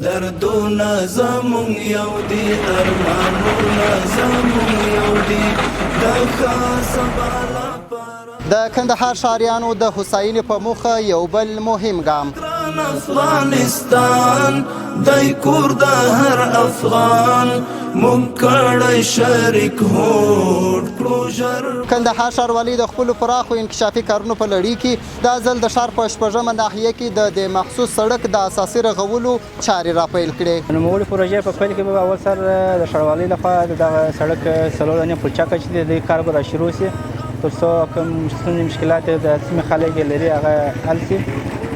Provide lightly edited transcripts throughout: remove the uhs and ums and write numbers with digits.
دردونه زمون یو دي ارمانونه زمون یو دي د ښار سبا لپاره د کندهار ښاریانو د هوساینې په موخه یو بل مهم ګام ګران افغانستان دی کور د هر افغان موږ کړی شریک هوډ کړو ژر کندهار ښاروالي د خپلو پراخو انکشافي کارونو په لړۍ کې دا ځل د ښار په شپږمه ناحیه کې د دې مخصوص سړک د اساسي رغولو چارې راپیل کړې. نوموړې پروژې په پیل کې به اول سر د ښاروالۍ لخوا دغه سړک څلور دانې پلچه کچ دی د کار به را شروع شي تر څو کوم ستونزې مشکلات د سیمې خلک یې لري هغه حل شي.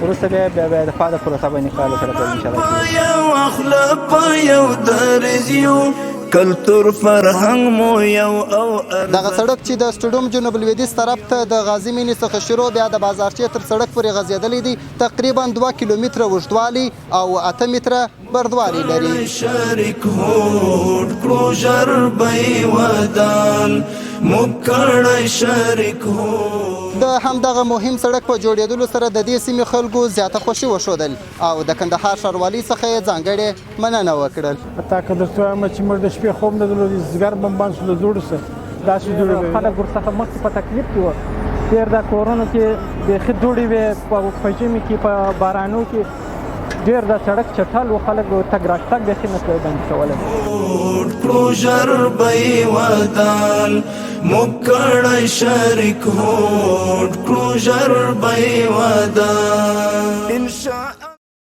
وروسته بیا د پا د پروسه باندې کار سره انشاءالله یو اخله په یو دریځ یو کلتور فرهنګ مو یو او دغه سړک چې د سټډیوم جنوب لویدیځ طرف ته د غازي مینې څخه شروع بیا د بازارچې تر سړک پورې غځېدلی دی. تقریبا 2 کیلومتره اوږدوالی او 8 متره بردوالی لري. شریک هوډ کړو ژر به ودان موږ کړی شریک هوډ. د همدغه مهم سړک په جوړېدلو سره د دې سیمې خلکو زیاته خوښي وښودل او د کندهار ښاروالۍ څخه یې ځانګړې مننه وکړل. حتی که درته وایم چې موږ د شپې خوب نه درلود زګر بمبان شو د دوړو سره داسې دوړې خلک ورڅخه مخکې په تکلیف کې وو. ډېر د کورونو کې بیخي دوړې وې په ژمي کې په بارانو کې ډېر د سړک چټل و خلک تګ راتګ بیخي نه شوی بند کولی. کړو ژر به ودان موږ کړی شریک هوډ کړو ژر به ودان